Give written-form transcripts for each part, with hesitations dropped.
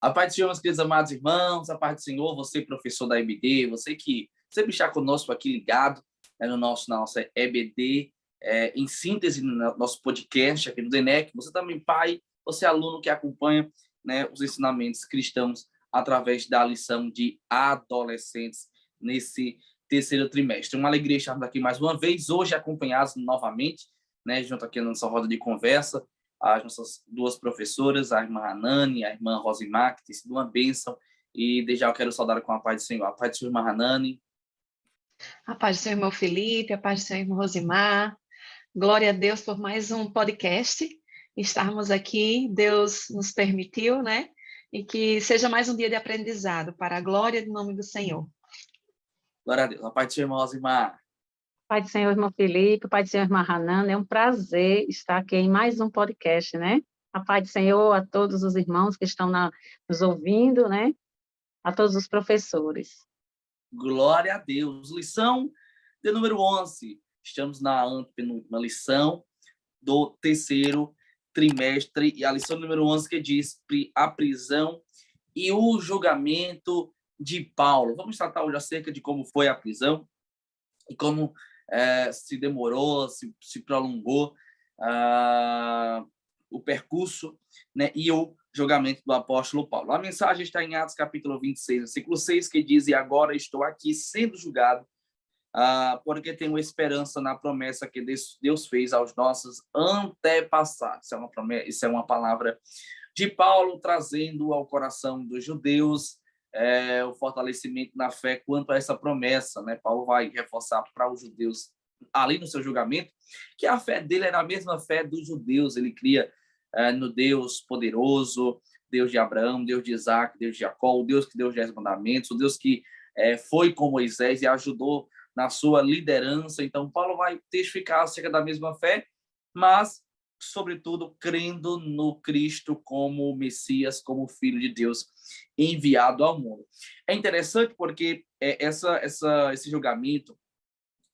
A paz do Senhor, meus queridos amados irmãos, a paz do Senhor, você, professor da EBD, você que sempre está conosco aqui ligado, na nossa EBD, em síntese, no nosso podcast aqui no DENEC. Você também, pai, você aluno que acompanha, né, os ensinamentos cristãos através da lição de adolescentes nesse terceiro trimestre. Uma alegria estarmos aqui mais uma vez, hoje acompanhados novamente, né, junto aqui na nossa roda de conversa, as nossas duas professoras, a irmã Hanani, a irmã Rosimar, que tem sido uma bênção, e desde já eu quero saudar com a paz do Senhor. A paz do Senhor, irmã Hanani. A paz do seu irmão Felipe, a paz do seu irmão Rosimar. Glória a Deus por mais um podcast. Estarmos aqui, Deus nos permitiu, né? E que seja mais um dia de aprendizado para a glória do nome do Senhor. Glória a Deus. A paz do Senhor, irmã Rosimar. Pai do Senhor, irmão Felipe, Pai do Senhor, irmã Hanana, é um prazer estar aqui em mais um podcast, né? A paz do Senhor a todos os irmãos que estão nos ouvindo, né? A todos os professores. Glória a Deus. Lição de número 11. Estamos na antepenúltima lição do terceiro trimestre, e a lição número 11 que diz a prisão e o julgamento de Paulo. Vamos tratar hoje acerca de como foi a prisão e como se demorou, se prolongou o percurso, né, e o julgamento do apóstolo Paulo. A mensagem está em Atos capítulo 26, versículo 6, que diz: "E agora estou aqui sendo julgado, porque tenho esperança na promessa que Deus fez aos nossos antepassados." Isso é uma promessa, isso é uma palavra de Paulo trazendo ao coração dos judeus o fortalecimento na fé quanto a essa promessa, né? Paulo vai reforçar para os judeus, ali no seu julgamento, que a fé dele era a mesma fé dos judeus. Ele cria no Deus poderoso, Deus de Abraão, Deus de Isaac, Deus de Jacó, o Deus que deu os 10 mandamentos, o Deus que foi com Moisés e ajudou na sua liderança. Então, Paulo vai testificar acerca da mesma fé, mas sobretudo crendo no Cristo como Messias, como Filho de Deus enviado ao mundo. É interessante porque esse julgamento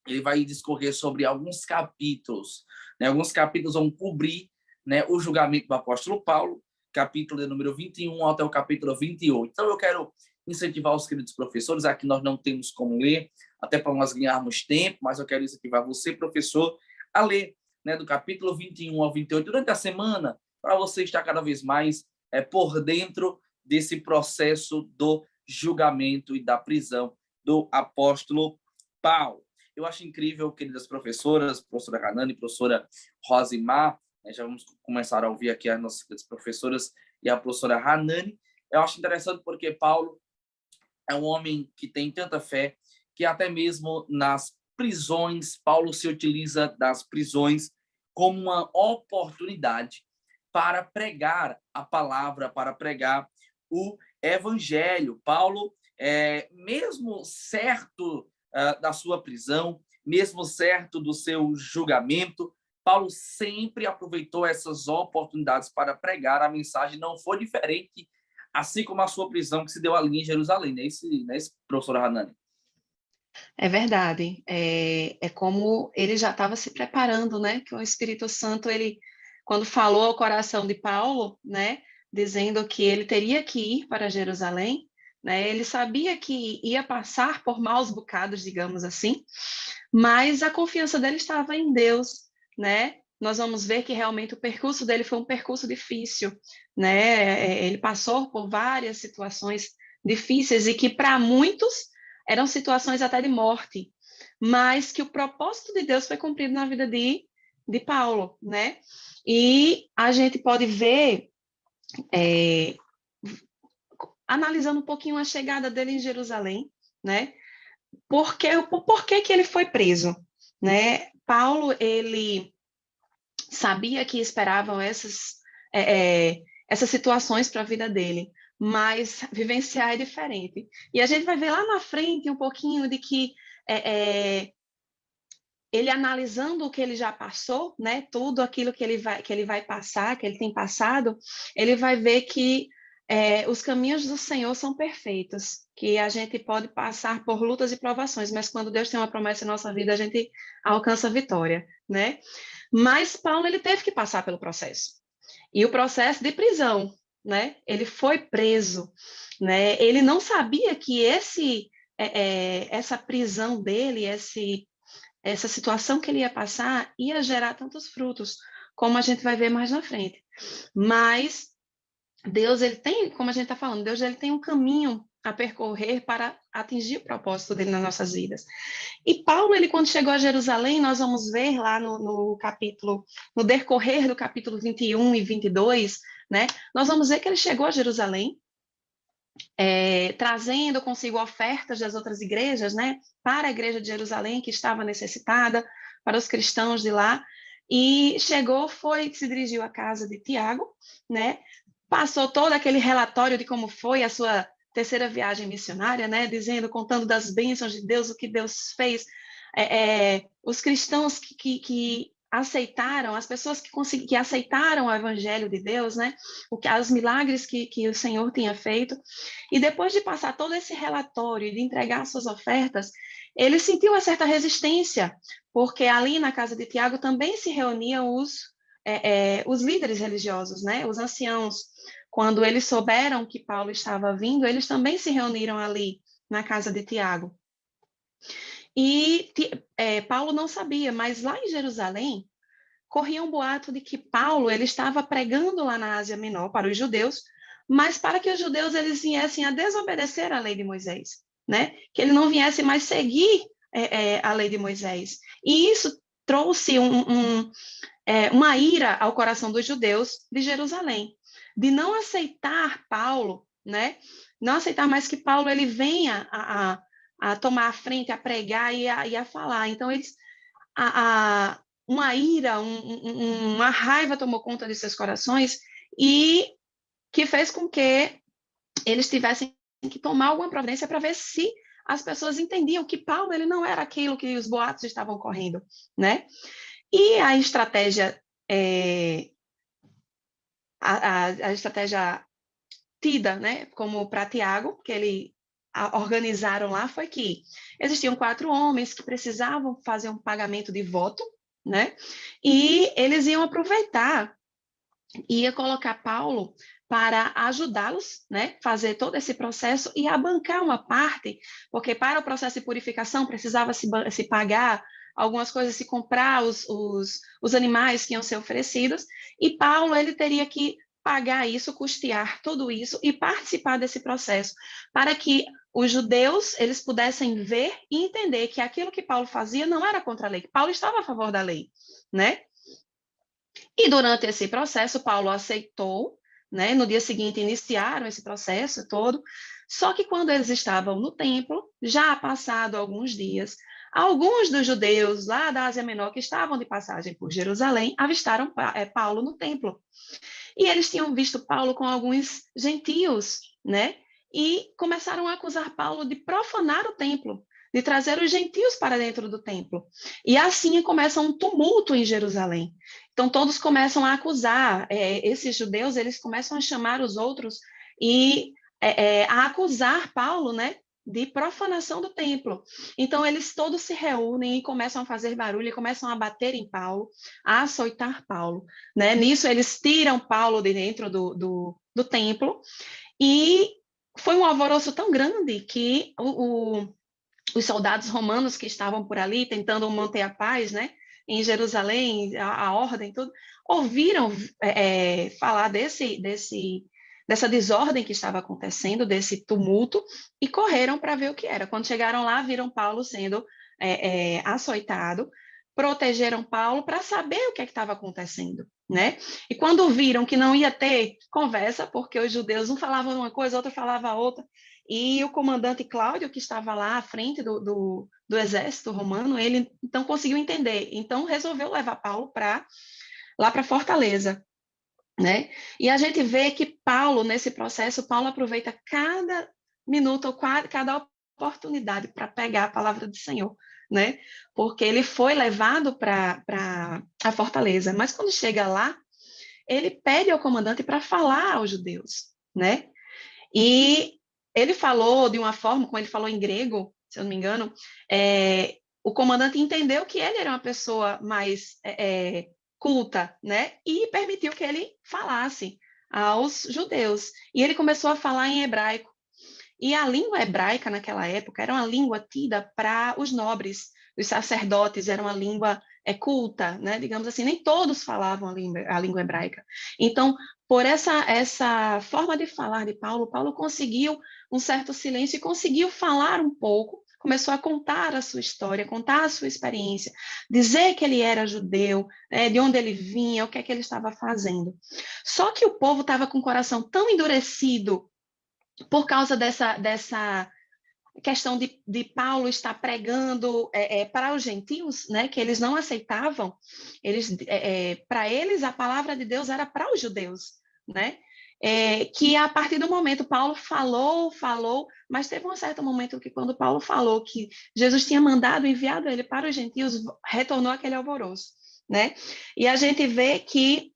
ele vai discorrer sobre alguns capítulos, né? Alguns capítulos vão cobrir, né, o julgamento do apóstolo Paulo, capítulo de número 21 até o capítulo 28. Então eu quero incentivar os queridos professores, aqui nós não temos como ler, até para nós ganharmos tempo, mas eu quero incentivar você, professor, a ler, né, do capítulo 21 ao 28 durante a semana, para você estar cada vez mais por dentro desse processo do julgamento e da prisão do apóstolo Paulo. Eu acho incrível, queridas professoras, professora Hanani e professora Rosimar, já vamos começar a ouvir aqui as nossas professoras e a professora Hanani. Eu acho interessante porque Paulo é um homem que tem tanta fé que até mesmo nas prisões, Paulo se utiliza das prisões como uma oportunidade para pregar a palavra, para pregar o evangelho. Paulo, mesmo certo da sua prisão, mesmo certo do seu julgamento, Paulo sempre aproveitou essas oportunidades para pregar a mensagem. Não foi diferente, assim como a sua prisão que se deu ali em Jerusalém, né? Esse professora Hanani. É verdade. É como ele já estava se preparando, né? Que o Espírito Santo, ele, quando falou ao coração de Paulo, né, dizendo que ele teria que ir para Jerusalém, né, ele sabia que ia passar por maus bocados, digamos assim, mas a confiança dele estava em Deus, né? Nós vamos ver que realmente o percurso dele foi um percurso difícil, né? Ele passou por várias situações difíceis e que para muitos eram situações até de morte, mas que o propósito de Deus foi cumprido na vida de Paulo, né? E a gente pode ver, analisando um pouquinho a chegada dele em Jerusalém, né? Por que ele foi preso, né? Paulo, ele sabia que esperavam essas situações para a vida dele, mas vivenciar é diferente. E a gente vai ver lá na frente um pouquinho de que ele analisando o que ele já passou, né, tudo aquilo que ele vai passar, que ele tem passado, ele vai ver que os caminhos do Senhor são perfeitos, que a gente pode passar por lutas e provações, mas quando Deus tem uma promessa em nossa vida, a gente alcança a vitória, né? Mas Paulo, ele teve que passar pelo processo. E o processo de prisão, né? Ele foi preso, né? Ele não sabia que essa prisão dele, essa situação que ele ia passar, ia gerar tantos frutos, como a gente vai ver mais na frente. Mas Deus, ele tem, como a gente está falando, Deus ele tem um caminho a percorrer para atingir o propósito dele nas nossas vidas. E Paulo, ele quando chegou a Jerusalém, nós vamos ver lá no capítulo, no decorrer do capítulo 21 e 22, né? Nós vamos ver que ele chegou a Jerusalém, trazendo consigo ofertas das outras igrejas, né? Para a igreja de Jerusalém, que estava necessitada, para os cristãos de lá. E chegou, se dirigiu à casa de Tiago, né? Passou todo aquele relatório de como foi a sua terceira viagem missionária, né? Dizendo, contando das bênçãos de Deus, o que Deus fez. Os cristãos que aceitaram, as pessoas que aceitaram o evangelho de Deus, né? Os milagres que o Senhor tinha feito. E depois de passar todo esse relatório e de entregar suas ofertas, ele sentiu uma certa resistência, porque ali na casa de Tiago também se reuniam os líderes religiosos, né? Os anciãos. Quando eles souberam que Paulo estava vindo, eles também se reuniram ali na casa de Tiago. E Paulo não sabia, mas lá em Jerusalém corria um boato de que Paulo ele estava pregando lá na Ásia Menor para os judeus, mas para que os judeus eles viessem a desobedecer à lei de Moisés, né? Que ele não viesse mais seguir a lei de Moisés. E isso trouxe uma ira ao coração dos judeus de Jerusalém, de não aceitar Paulo, né? Não aceitar mais que Paulo ele venha a tomar a frente, a pregar e a falar. Então, eles, uma ira, uma raiva tomou conta de seus corações e que fez com que eles tivessem que tomar alguma providência para ver se as pessoas entendiam que Paulo ele não era aquilo que os boatos estavam correndo, né? E a estratégia a estratégia tida, né, como para Tiago, que ele organizaram lá, foi que existiam 4 homens que precisavam fazer um pagamento de voto, né, e eles iam aproveitar, ia colocar Paulo para ajudá-los, né, fazer todo esse processo e a bancar uma parte, porque para o processo de purificação precisava se pagar algumas coisas, se comprar os animais que iam ser oferecidos, e Paulo ele teria que pagar isso, custear tudo isso e participar desse processo, para que os judeus eles pudessem ver e entender que aquilo que Paulo fazia não era contra a lei, que Paulo estava a favor da lei, né? E durante esse processo, Paulo aceitou, né? No dia seguinte iniciaram esse processo todo, só que quando eles estavam no templo, já passado alguns dias, alguns dos judeus lá da Ásia Menor que estavam de passagem por Jerusalém avistaram Paulo no templo. E eles tinham visto Paulo com alguns gentios, né? E começaram a acusar Paulo de profanar o templo, de trazer os gentios para dentro do templo. E assim começa um tumulto em Jerusalém. Então todos começam a acusar, esses judeus, eles começam a chamar os outros e a acusar Paulo, né? De profanação do templo. Então, eles todos se reúnem e começam a fazer barulho, e começam a bater em Paulo, a açoitar Paulo. Né? Nisso, eles tiram Paulo de dentro do templo, e foi um alvoroço tão grande que os soldados romanos que estavam por ali, tentando manter a paz, né? Em Jerusalém, a ordem, tudo, ouviram falar dessa desordem que estava acontecendo, desse tumulto, e correram para ver o que era. Quando chegaram lá, viram Paulo sendo açoitado, protegeram Paulo para saber o que estava acontecendo, né? E quando viram que não ia ter conversa, porque os judeus um falavam uma coisa, outro falava outra, e o comandante Cláudio, que estava lá à frente do exército romano, ele então conseguiu entender, então resolveu levar Paulo lá para Fortaleza. Né? E a gente vê que Paulo, nesse processo, Paulo aproveita cada minuto, ou cada oportunidade para pegar a palavra do Senhor, né? Porque ele foi levado para a fortaleza, mas quando chega lá, ele pede ao comandante para falar aos judeus, né? E ele falou de uma forma, como ele falou em grego, se eu não me engano, o comandante entendeu que ele era uma pessoa mais culta, né? E permitiu que ele falasse aos judeus. E ele começou a falar em hebraico. E a língua hebraica, naquela época, era uma língua tida para os nobres, os sacerdotes, era uma língua culta, né? Digamos assim, nem todos falavam a língua hebraica. Então, por essa forma de falar de Paulo, Paulo conseguiu um certo silêncio e conseguiu falar um pouco, começou a contar a sua história, contar a sua experiência, dizer que ele era judeu, de onde ele vinha, o que é que ele estava fazendo. Só que o povo estava com o coração tão endurecido por causa dessa questão de Paulo estar pregando para os gentios, né, que eles não aceitavam, para eles a palavra de Deus era para os judeus, né, que a partir do momento Paulo falou, mas teve um certo momento que quando Paulo falou que Jesus tinha enviado ele para os gentios, retornou aquele alvoroço, né, e a gente vê que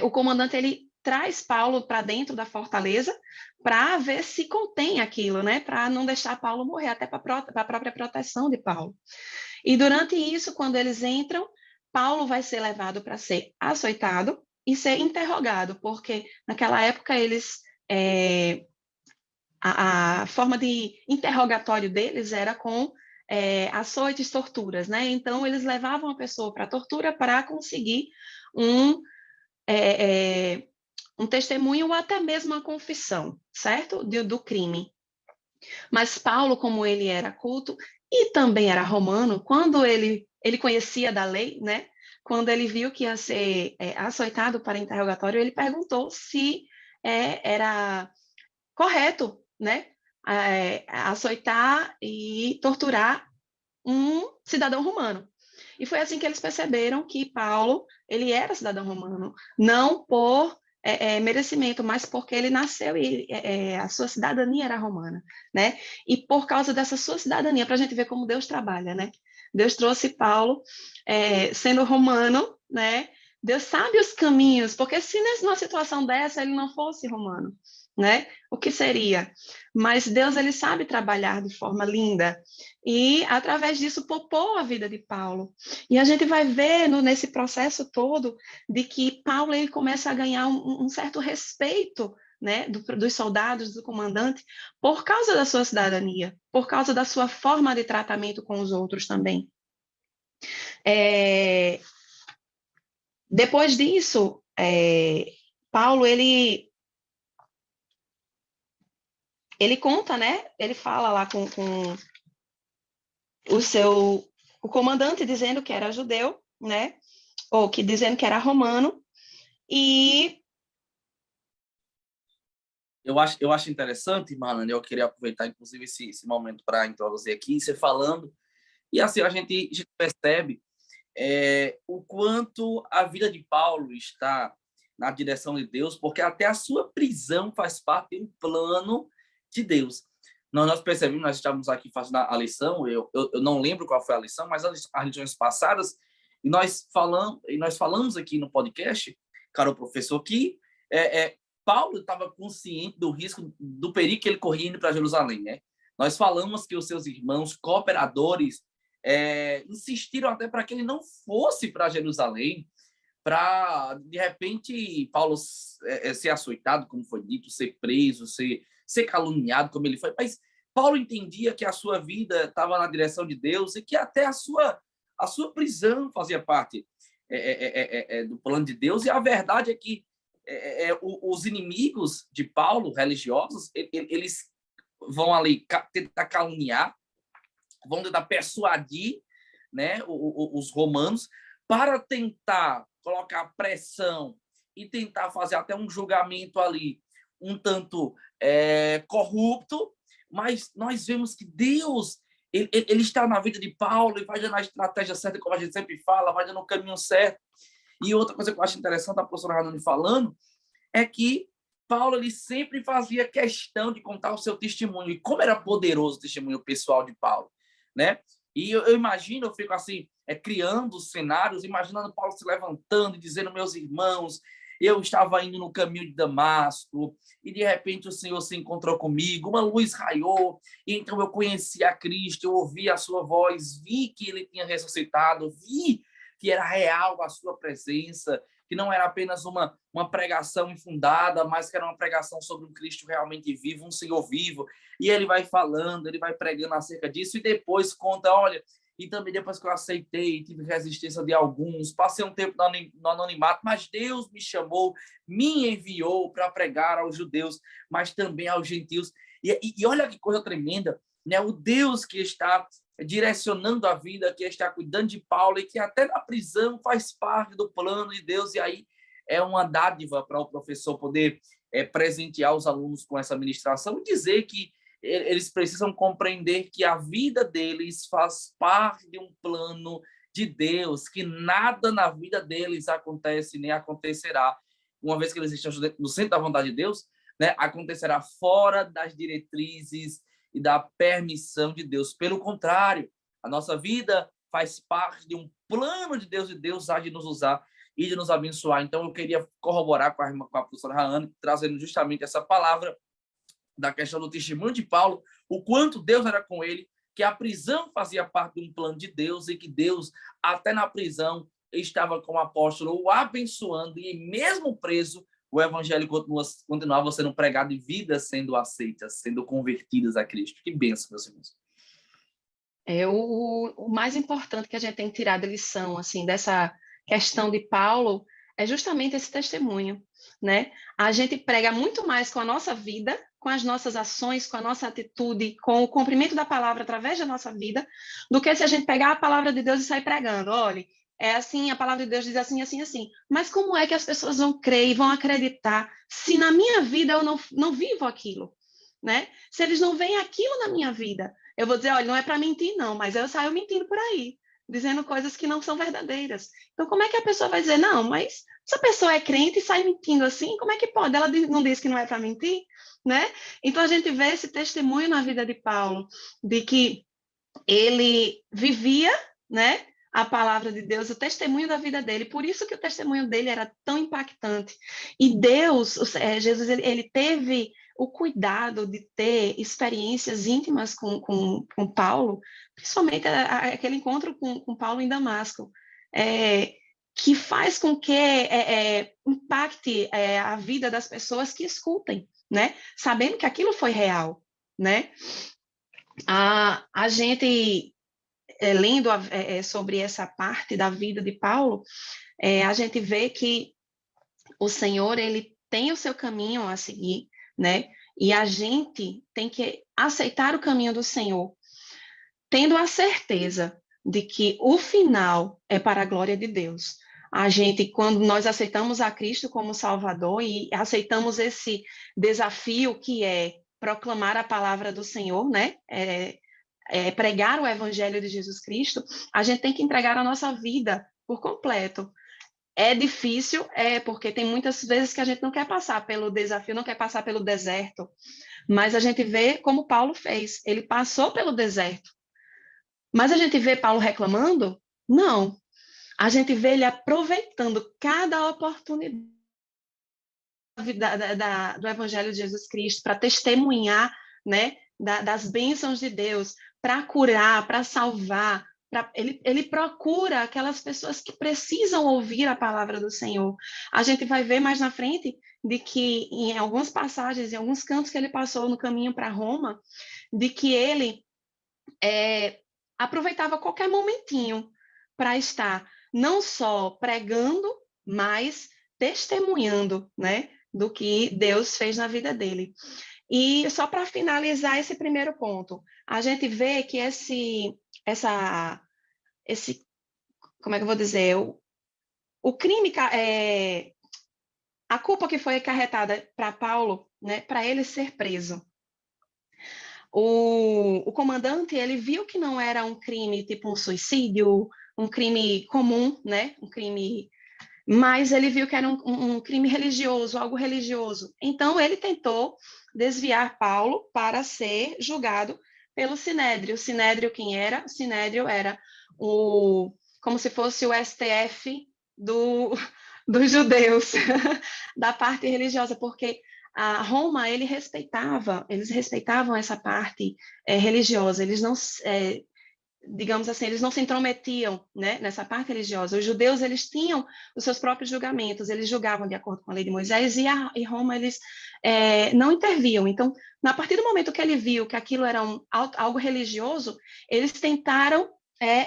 o comandante ele traz Paulo para dentro da fortaleza para ver se contém aquilo, né? Para não deixar Paulo morrer, até para a própria proteção de Paulo. E durante isso, quando eles entram, Paulo vai ser levado para ser açoitado e ser interrogado, porque naquela época eles a forma de interrogatório deles era com açoites, torturas, né? Então eles levavam a pessoa para a tortura para conseguir um testemunho ou até mesmo uma confissão, certo? Do crime. Mas Paulo, como ele era culto e também era romano, quando ele conhecia da lei, né? Quando ele viu que ia ser açoitado para interrogatório, ele perguntou se era correto, né? Açoitar e torturar um cidadão romano. E foi assim que eles perceberam que Paulo ele era cidadão romano, não por merecimento, mas porque ele nasceu e a sua cidadania era romana, né? E por causa dessa sua cidadania, para a gente ver como Deus trabalha, né? Deus trouxe Paulo sendo romano, né? Deus sabe os caminhos, porque se numa situação dessa ele não fosse romano, né? O que seria? Mas Deus ele sabe trabalhar de forma linda e através disso poupou a vida de Paulo. E a gente vai ver nesse processo todo de que Paulo ele começa a ganhar um certo respeito, né, dos soldados, do comandante, por causa da sua cidadania, por causa da sua forma de tratamento com os outros também. Depois disso, Paulo ele conta, né? Ele fala lá com o comandante dizendo que era judeu, né? Ou que dizendo que era romano. E eu acho interessante, Marlene, eu queria aproveitar, inclusive, esse momento para introduzir aqui, você falando, e assim a gente percebe o quanto a vida de Paulo está na direção de Deus, porque até a sua prisão faz parte de um plano de Deus. Nós percebemos, nós estávamos aqui fazendo a lição, eu não lembro qual foi a lição, mas as lições passadas, e nós falamos aqui no podcast, cara, o professor, que Paulo estava consciente do risco, do perigo que ele corria indo para Jerusalém, né? Nós falamos que os seus irmãos cooperadores insistiram até para que ele não fosse para Jerusalém, para, de repente, Paulo ser açoitado, como foi dito, ser preso, ser caluniado, como ele foi. Mas Paulo entendia que a sua vida estava na direção de Deus e que até a sua prisão fazia parte do plano de Deus. E a verdade é que os inimigos de Paulo, religiosos, eles vão ali tentar caluniar, vão tentar persuadir, né, os romanos para tentar colocar pressão e tentar fazer até um julgamento ali um tanto corrupto, mas nós vemos que Deus ele está na vida de Paulo e vai dando a estratégia certa, como a gente sempre fala, vai dando o caminho certo. E outra coisa que eu acho interessante, a professora Ranoni falando, é que Paulo ele sempre fazia questão de contar o seu testemunho, e como era poderoso o testemunho pessoal de Paulo, né? E eu imagino, eu fico assim, criando cenários, imaginando Paulo se levantando e dizendo, meus irmãos, eu estava indo no caminho de Damasco e de repente o Senhor se encontrou comigo, uma luz raiou, e então eu conheci a Cristo, eu ouvi a sua voz, vi que ele tinha ressuscitado, vi que era real a sua presença, que não era apenas uma pregação infundada, mas que era uma pregação sobre um Cristo realmente vivo, um Senhor vivo. E ele vai falando, ele vai pregando acerca disso, e depois conta, olha, e também depois que eu aceitei, tive resistência de alguns, passei um tempo no anonimato, mas Deus me chamou, me enviou para pregar aos judeus, mas também aos gentios. E olha que coisa tremenda, né? O Deus que está direcionando a vida, que está cuidando de Paulo e que até na prisão faz parte do plano de Deus. E aí é uma dádiva para o professor poder presentear os alunos com essa ministração e dizer que eles precisam compreender que a vida deles faz parte de um plano de Deus, que nada na vida deles acontece nem acontecerá. Uma vez que eles estão no centro da vontade de Deus, né, acontecerá fora das diretrizes e da permissão de Deus. Pelo contrário, a nossa vida faz parte de um plano de Deus, e Deus há de nos usar e de nos abençoar. Então, eu queria corroborar com a professora Rayane, trazendo justamente essa palavra da questão do testemunho de Paulo, o quanto Deus era com ele, que a prisão fazia parte de um plano de Deus e que Deus, até na prisão, estava com o apóstolo o abençoando, e mesmo preso, o evangelho continuava sendo pregado e vidas sendo aceitas, sendo convertidas a Cristo. Que bênção, meus irmãos. O mais importante que a gente tem que tirar de lição assim, dessa questão de Paulo é justamente esse testemunho, né? A gente prega muito mais com a nossa vida, com as nossas ações, com a nossa atitude, com o cumprimento da palavra através da nossa vida, do que se a gente pegar a palavra de Deus e sair pregando. Olha, é assim, a palavra de Deus diz assim, assim, assim. Mas como é que as pessoas vão crer e vão acreditar se na minha vida eu não vivo aquilo, né? Se eles não veem aquilo na minha vida, eu vou dizer, olha, não é para mentir não, mas eu saio mentindo por aí, dizendo coisas que não são verdadeiras. Então, como é que a pessoa vai dizer, não, mas se a pessoa é crente e sai mentindo assim, como é que pode? Ela não diz que não é para mentir, né? Então, a gente vê esse testemunho na vida de Paulo, de que ele vivia, né, a palavra de Deus, o testemunho da vida dele, por isso que o testemunho dele era tão impactante. E Deus, Jesus, ele teve o cuidado de ter experiências íntimas com Paulo, principalmente aquele encontro com Paulo em Damasco, que faz com que impacte a vida das pessoas que escutem, né? Sabendo que aquilo foi real, né? A gente, lendo sobre essa parte da vida de Paulo, a gente vê que o Senhor, ele tem o seu caminho a seguir, né? E a gente tem que aceitar o caminho do Senhor, tendo a certeza de que o final é para a glória de Deus. A gente, quando nós aceitamos a Cristo como Salvador e aceitamos esse desafio que é proclamar a palavra do Senhor, né? Pregar o evangelho de Jesus Cristo, a gente tem que entregar a nossa vida por completo. É difícil, porque tem muitas vezes que a gente não quer passar pelo desafio, não quer passar pelo deserto, mas a gente vê como Paulo fez, ele passou pelo deserto. Mas a gente vê Paulo reclamando? Não. A gente vê ele aproveitando cada oportunidade do Evangelho de Jesus Cristo para testemunhar, né, das bênçãos de Deus, para curar, para salvar. Ele procura aquelas pessoas que precisam ouvir a palavra do Senhor. A gente vai ver mais na frente de que, em algumas passagens, em alguns cantos que ele passou no caminho para Roma, de que ele aproveitava qualquer momentinho para estar não só pregando, mas testemunhando, né, do que Deus fez na vida dele. E só para finalizar esse primeiro ponto, a gente vê que como é que eu vou dizer, o crime, a culpa que foi acarretada para Paulo, né, para ele ser preso. O comandante, ele viu que não era um crime tipo um suicídio, um crime comum, né? Um crime, mas ele viu que era um crime religioso, algo religioso. Então, ele tentou desviar Paulo para ser julgado pelo Sinédrio. O Sinédrio quem era? O Sinédrio era como se fosse o STF dos judeus, da parte religiosa, porque a Roma, eles respeitavam essa parte religiosa, eles não digamos assim, eles não se intrometiam, né, nessa parte religiosa. Os judeus, eles tinham os seus próprios julgamentos, eles julgavam de acordo com a lei de Moisés, e Roma, eles não interviam. Então, a partir do momento que ele viu que aquilo era algo religioso, eles tentaram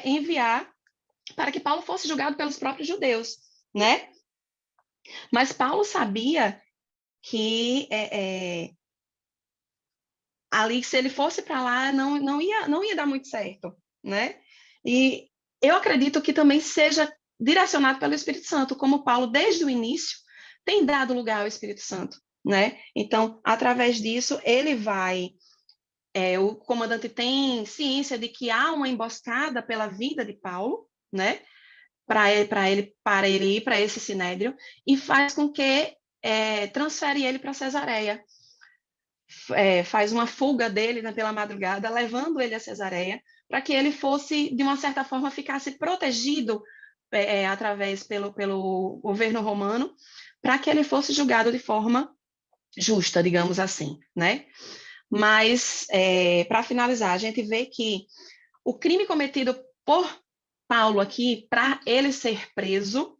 enviar para que Paulo fosse julgado pelos próprios judeus, né? Mas Paulo sabia que ali, se ele fosse para lá, não ia dar muito certo, né? E eu acredito que também seja direcionado pelo Espírito Santo, como Paulo, desde o início, tem dado lugar ao Espírito Santo, né? Então, através disso, ele vai... o comandante tem ciência de que há uma emboscada pela vida de Paulo, né? Para ele ir para esse sinédrio, e faz com que transfere ele para Cesareia. Faz uma fuga dele, né, pela madrugada, levando ele a Cesareia, para que ele fosse, de uma certa forma, ficasse protegido através pelo governo romano, para que ele fosse julgado de forma justa, digamos assim, né? Mas, para finalizar, a gente vê que o crime cometido por Paulo aqui, para ele ser preso,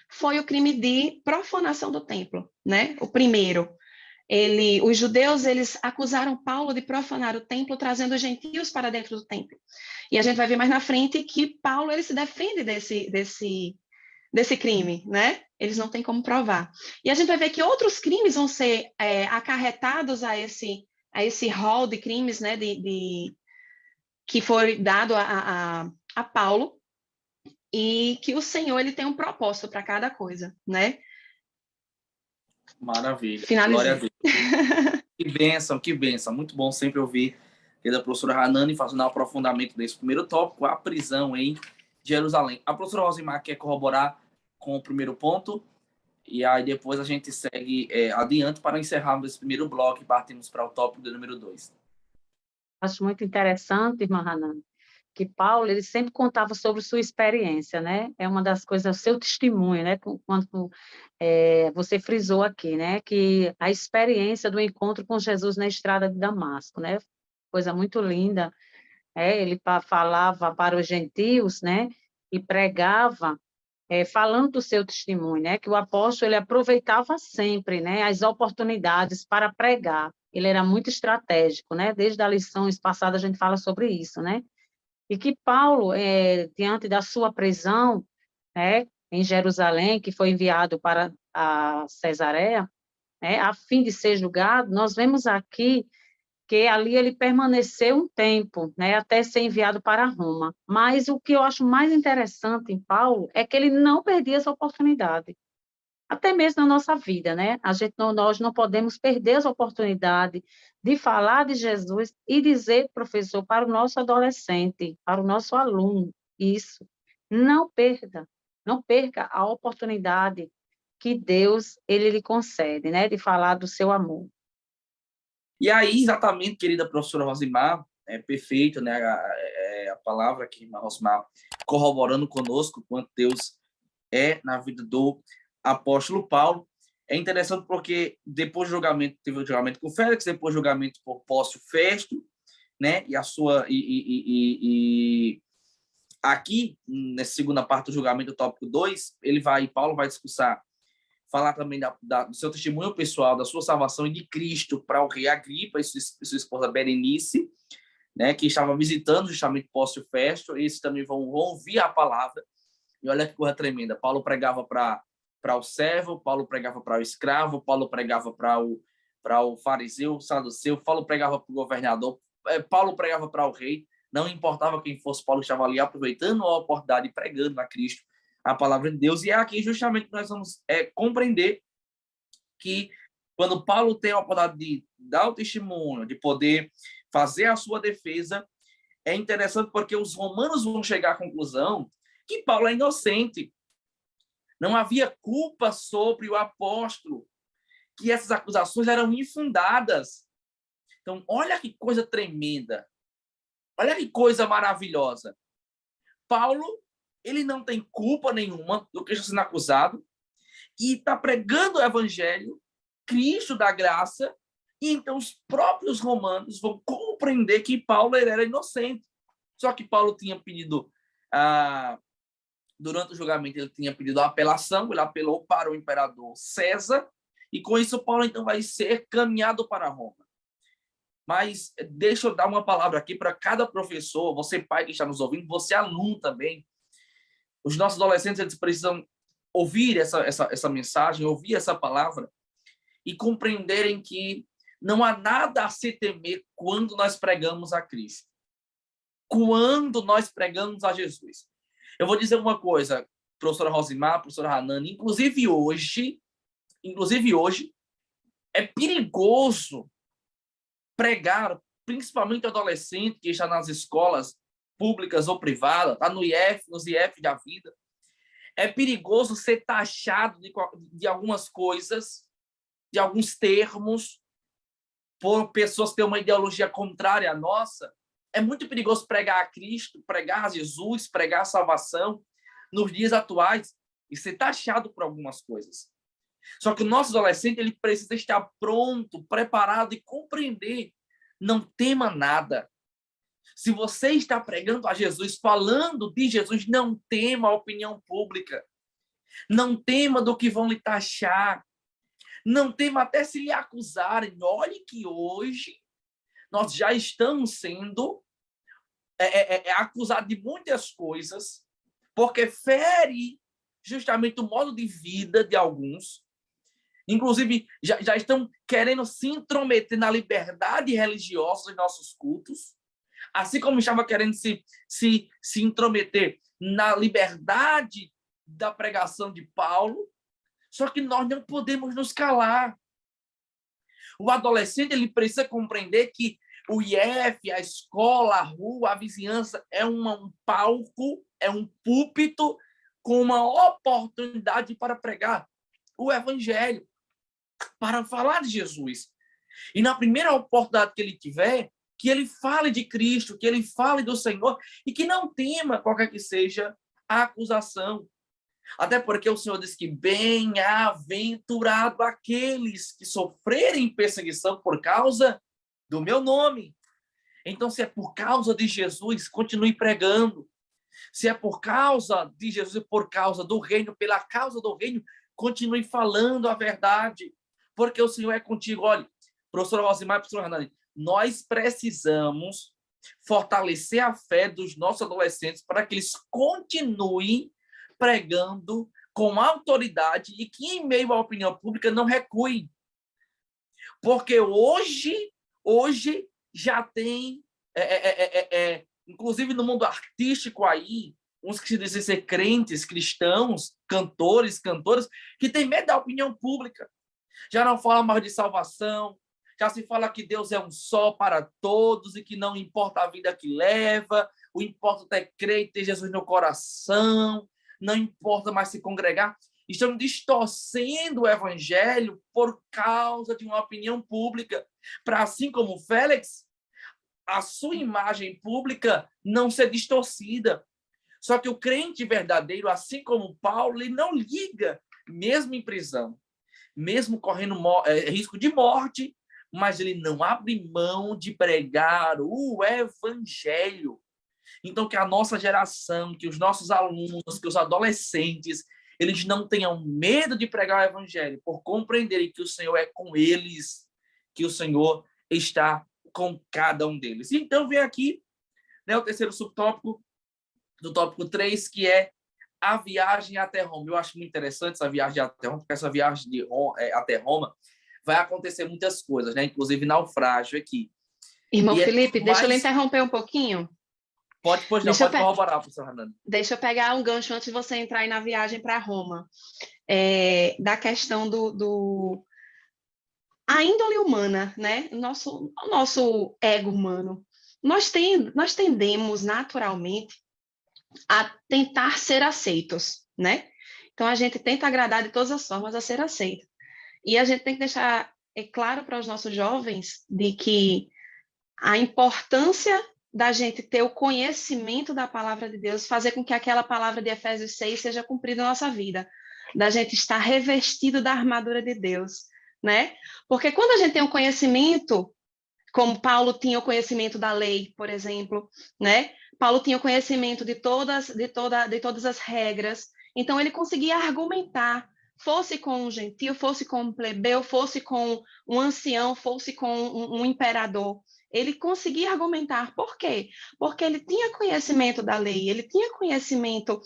foi o crime de profanação do templo, né? O primeiro. Os judeus, eles acusaram Paulo de profanar o templo, trazendo os gentios para dentro do templo. E a gente vai ver mais na frente que Paulo, ele se defende desse crime, né? Eles não têm como provar. E a gente vai ver que outros crimes vão ser acarretados a esse rol de crimes, né? Que foi dado a Paulo, e que o Senhor, ele tem um propósito para cada coisa, né? Maravilha. Finalizei. Glória a Deus. Que bênção. Muito bom sempre ouvir da professora Hanani fazendo um aprofundamento desse primeiro tópico, a prisão em Jerusalém. A professora Rosimar quer corroborar com o primeiro ponto, e aí depois a gente segue adiante para encerrarmos esse primeiro bloco e partimos para o tópico do número 2. Acho muito interessante, irmã Hanani, que Paulo, ele sempre contava sobre sua experiência, né? É uma das coisas, o seu testemunho, né? Quando você frisou aqui, né? Que a experiência do encontro com Jesus na estrada de Damasco, né? Coisa muito linda. Ele falava para os gentios, né? E pregava, falando do seu testemunho, né? Que o apóstolo, ele aproveitava sempre, né? As oportunidades para pregar. Ele era muito estratégico, né? Desde as lições passadas a gente fala sobre isso, né? E que Paulo, diante da sua prisão, em Jerusalém, que foi enviado para a Cesareia, a fim de ser julgado, nós vemos aqui que ali ele permaneceu um tempo, até ser enviado para Roma. Mas o que eu acho mais interessante em Paulo é que ele não perdia essa oportunidade. Até mesmo na nossa vida, né? Nós não podemos perder essa oportunidade de falar de Jesus e dizer, professor, para o nosso adolescente, para o nosso aluno, isso. Não perca a oportunidade que Deus, ele lhe concede, né? De falar do seu amor. E aí, exatamente, querida professora Rosimar, é perfeito, né? A palavra aqui, a Rosimar, corroborando conosco quanto Deus é na vida do apóstolo Paulo. É interessante porque depois do julgamento, teve o julgamento com Félix, depois do julgamento por Pórcio Festo, né? E a sua aqui nessa segunda parte do julgamento, do tópico 2, Paulo vai discursar, falar também do seu testemunho pessoal, da sua salvação e de Cristo para o rei Agripa e sua esposa Berenice, né? Que estava visitando justamente Pórcio Festo. Eles também vão ouvir a palavra. E olha que coisa tremenda. Paulo pregava para o servo, Paulo pregava para o escravo, Paulo pregava para o fariseu, o saduceu, Paulo pregava para o governador, Paulo pregava para o rei. Não importava quem fosse, Paulo estava ali aproveitando a oportunidade e pregando a Cristo, a palavra de Deus. E é aqui justamente que nós vamos compreender que quando Paulo tem a oportunidade de dar o testemunho, de poder fazer a sua defesa, é interessante porque os romanos vão chegar à conclusão que Paulo é inocente. Não havia culpa sobre o apóstolo, que essas acusações eram infundadas. Então, olha que coisa tremenda. Olha que coisa maravilhosa. Paulo, ele não tem culpa nenhuma do que está sendo acusado e está pregando o evangelho, Cristo da graça, e então os próprios romanos vão compreender que Paulo era inocente. Só que Paulo tinha pedido, durante o julgamento, ele tinha pedido a apelação, ele apelou para o imperador César, e com isso Paulo então vai ser caminhado para Roma. Mas deixa eu dar uma palavra aqui para cada professor, você pai que está nos ouvindo, você aluno também. Os nossos adolescentes, eles precisam ouvir essa mensagem, ouvir essa palavra e compreenderem que não há nada a se temer quando nós pregamos a Cristo. Quando nós pregamos a Jesus. Eu vou dizer uma coisa, professora Rosimar, professora Hanani, inclusive hoje, é perigoso pregar, principalmente o adolescente que está nas escolas públicas ou privadas, está no IF, nos IF da vida. É perigoso ser taxado de algumas coisas, de alguns termos, por pessoas que têm uma ideologia contrária à nossa. É muito perigoso pregar a Cristo, pregar a Jesus, pregar a salvação nos dias atuais e ser taxado por algumas coisas. Só que o nosso adolescente, ele precisa estar pronto, preparado e compreender. Não tema nada. Se você está pregando a Jesus, falando de Jesus, não tema a opinião pública. Não tema do que vão lhe taxar. Não tema até se lhe acusarem. Olhe que hoje nós já estamos sendo acusados de muitas coisas, porque fere justamente o modo de vida de alguns. Inclusive, já estão querendo se intrometer na liberdade religiosa dos nossos cultos, assim como estava querendo se intrometer na liberdade da pregação de Paulo. Só que nós não podemos nos calar. O adolescente, ele precisa compreender que o IF, a escola, a rua, a vizinhança é um palco, é um púlpito com uma oportunidade para pregar o evangelho, para falar de Jesus. E na primeira oportunidade que ele tiver, que ele fale de Cristo, que ele fale do Senhor e que não tema qualquer que seja a acusação. Até porque o Senhor diz que bem-aventurado aqueles que sofrerem perseguição por causa do meu nome. Então, se é por causa de Jesus, continue pregando. Se é por causa de Jesus e por causa do reino, pela causa do reino, continue falando a verdade. Porque o Senhor é contigo. Olha, professora Rosimar e professora Hernani, nós precisamos fortalecer a fé dos nossos adolescentes para que eles continuem pregando com autoridade e que, em meio à opinião pública, não recuem. Porque hoje já tem, inclusive no mundo artístico aí, uns que se dizem ser crentes, cristãos, cantores, cantoras, que tem medo da opinião pública. Já não fala mais de salvação, já se fala que Deus é um só para todos e que não importa a vida que leva, o importa é crer e ter Jesus no coração, não importa mais se congregar. Estão distorcendo o evangelho por causa de uma opinião pública, para, assim como Félix, a sua imagem pública não ser distorcida. Só que o crente verdadeiro, assim como Paulo, ele não liga, mesmo em prisão, mesmo correndo risco de morte, mas ele não abre mão de pregar o evangelho. Então, que a nossa geração, que os nossos alunos, que os adolescentes, eles não tenham medo de pregar o evangelho, por compreenderem que o Senhor é com eles, que o Senhor está com cada um deles. Então, vem aqui, né, o terceiro subtópico do tópico 3, que é a viagem até Roma. Eu acho muito interessante essa viagem até Roma, porque essa viagem até Roma vai acontecer muitas coisas, né? Inclusive naufrágio aqui. Irmão Felipe, deixa eu lhe interromper um pouquinho. Pode corroborar, professor Hernani. Deixa eu pegar um gancho antes de você entrar aí na viagem para Roma. Da questão a índole humana, né? O nosso ego humano. Nós tendemos naturalmente a tentar ser aceitos, né? Então, a gente tenta agradar de todas as formas a ser aceito. E a gente tem que deixar claro para os nossos jovens de que a importância da gente ter o conhecimento da palavra de Deus, fazer com que aquela palavra de Efésios 6 seja cumprida na nossa vida, da gente estar revestido da armadura de Deus, né? Porque quando a gente tem um conhecimento como Paulo tinha o conhecimento da lei, por exemplo, né? Paulo tinha o conhecimento de todas as regras, então ele conseguia argumentar, fosse com um gentil, fosse com um plebeu, fosse com um ancião, fosse com um imperador. Ele conseguia argumentar. Por quê? Porque ele tinha conhecimento da lei, ele tinha conhecimento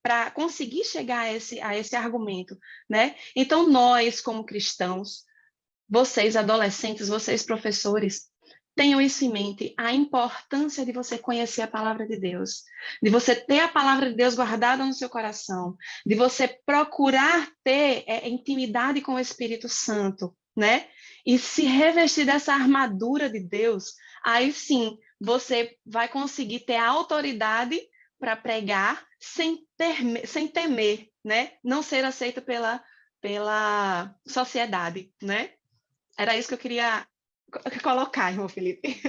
para conseguir chegar a esse argumento, né? Então, nós, como cristãos, vocês adolescentes, vocês professores, tenham isso em mente, a importância de você conhecer a palavra de Deus, de você ter a palavra de Deus guardada no seu coração, de você procurar ter intimidade com o Espírito Santo, né? E se revestir dessa armadura de Deus, aí sim você vai conseguir ter a autoridade para pregar sem temer, né? Não ser aceito pela sociedade, né? Era isso que eu queria colocar, irmão Felipe.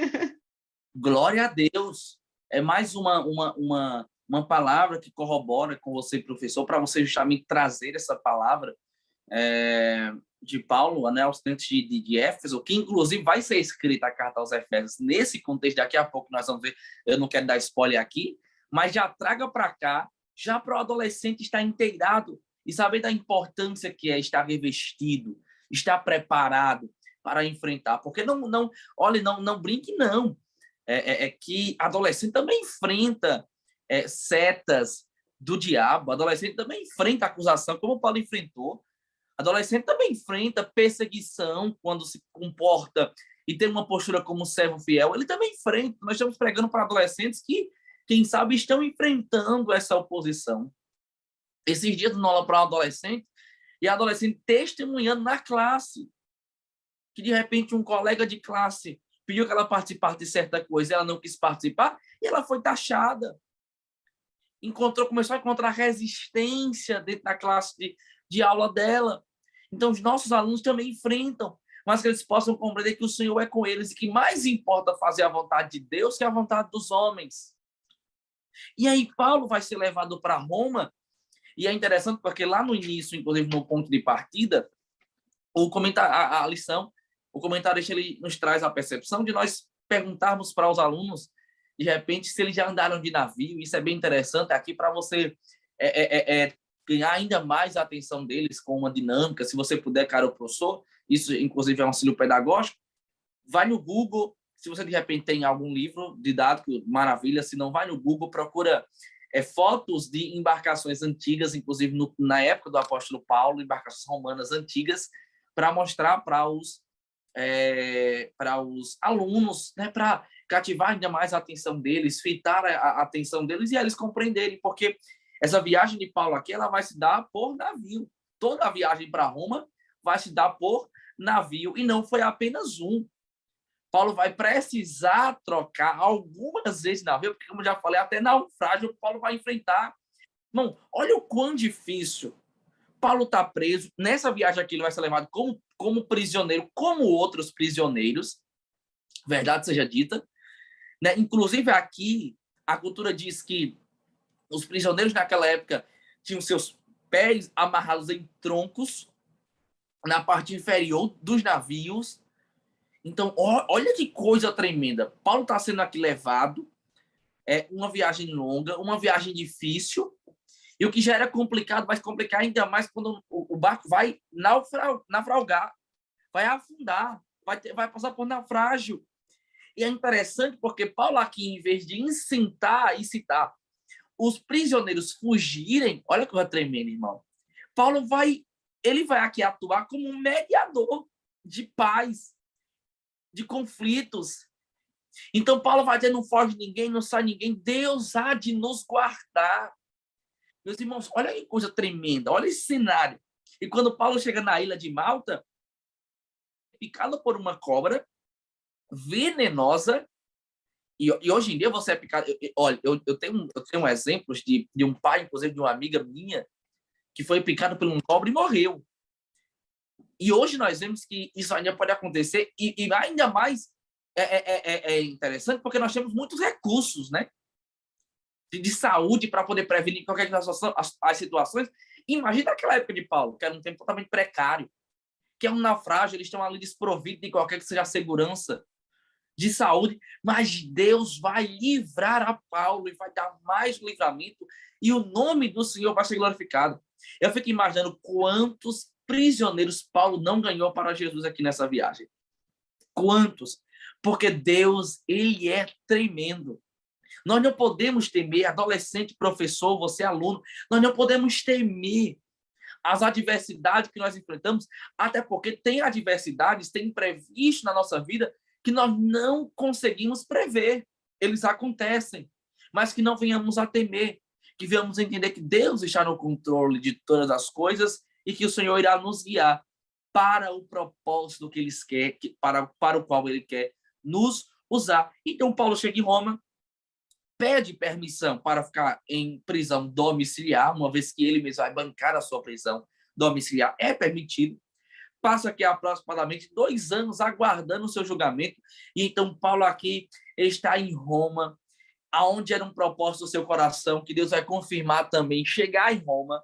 Glória a Deus! É mais uma palavra que corrobora com você, professor, para você justamente trazer essa palavra de Paulo, né, aos crentes de Éfeso, que inclusive vai ser escrita a carta aos Efésios nesse contexto. Daqui a pouco nós vamos ver, eu não quero dar spoiler aqui, mas já traga para cá, já para o adolescente estar inteirado e saber da importância que é estar revestido, estar preparado para enfrentar, porque não brinque, não. Que adolescente também enfrenta setas do diabo, adolescente também enfrenta acusação, como o Paulo enfrentou, adolescente também enfrenta perseguição quando se comporta e tem uma postura como servo fiel, ele também enfrenta. Nós estamos pregando para adolescentes que, quem sabe, estão enfrentando essa oposição. Esses dias eu aula para um adolescente, e a adolescente testemunhando na classe, que de repente um colega de classe pediu que ela participasse de certa coisa, ela não quis participar, e ela foi taxada. Começou a encontrar resistência dentro da classe de aula dela. Então, os nossos alunos também enfrentam, mas que eles possam compreender que o Senhor é com eles e que mais importa fazer a vontade de Deus que a vontade dos homens. E aí, Paulo vai ser levado para Roma, e é interessante porque lá no início, inclusive no ponto de partida, a lição, o comentarista ele nos traz a percepção de nós perguntarmos para os alunos, de repente, se eles já andaram de navio. Isso é bem interessante aqui para você ganhar ainda mais a atenção deles com uma dinâmica. Se você puder, caro professor, isso inclusive é um auxílio pedagógico, vai no Google, se você de repente tem algum livro didático, maravilha, se não, vai no Google, procura fotos de embarcações antigas, inclusive na época do apóstolo Paulo, embarcações romanas antigas, para mostrar para os alunos, né, para cativar ainda mais a atenção deles, fitar a atenção deles e eles compreenderem, porque essa viagem de Paulo aqui, ela vai se dar por navio. Toda a viagem para Roma vai se dar por navio, e não foi apenas um. Paulo vai precisar trocar algumas vezes navio, porque, como eu já falei, até naufrágio Paulo vai enfrentar. Irmão, olha o quão difícil. Paulo está preso. Nessa viagem aqui, ele vai ser levado como prisioneiro, como outros prisioneiros, verdade seja dita, né? Inclusive aqui, a cultura diz que os prisioneiros naquela época tinham seus pés amarrados em troncos na parte inferior dos navios. Então, olha que coisa tremenda. Paulo está sendo aqui levado, uma viagem longa, uma viagem difícil, e o que já era complicado vai se complicar ainda mais quando o barco vai naufragar, vai afundar, vai passar por naufrágio. E é interessante porque Paulo aqui, em vez de incitar os prisioneiros fugirem, olha que coisa tremenda, irmão. Paulo vai aqui atuar como um mediador de paz, de conflitos. Então, Paulo vai dizer, não foge ninguém, não sai ninguém, Deus há de nos guardar. Meus irmãos, olha que coisa tremenda, olha esse cenário. E quando Paulo chega na ilha de Malta, picado por uma cobra venenosa, e hoje em dia você é picado. Olha, eu tenho exemplos de um pai, inclusive de uma amiga minha, que foi picado por uma cobra e morreu. E hoje nós vemos que isso ainda pode acontecer, e ainda mais é interessante porque nós temos muitos recursos, né, de saúde para poder prevenir qualquer situação, as situações. Imagina aquela época de Paulo, que era um tempo totalmente precário, que é um naufrágio, eles estão ali desprovidos de qualquer que seja a segurança de saúde, mas Deus vai livrar a Paulo e vai dar mais livramento e o nome do Senhor vai ser glorificado. Eu fico imaginando quantos prisioneiros Paulo não ganhou para Jesus aqui nessa viagem. Quantos? Porque Deus, ele é tremendo. Nós não podemos temer, adolescente, professor, você aluno, nós não podemos temer as adversidades que nós enfrentamos, até porque tem adversidades, tem imprevisto na nossa vida que nós não conseguimos prever. Eles acontecem, mas que não venhamos a temer, que venhamos a entender que Deus está no controle de todas as coisas e que o Senhor irá nos guiar para o propósito que Ele quer, para o qual Ele quer nos usar. Então, Paulo chega em Roma, pede permissão para ficar em prisão domiciliar, uma vez que ele mesmo vai bancar a sua prisão domiciliar, é permitido. Passa aqui aproximadamente 2 anos aguardando o seu julgamento, e então Paulo aqui está em Roma, aonde era um propósito do seu coração, que Deus vai confirmar também, chegar em Roma,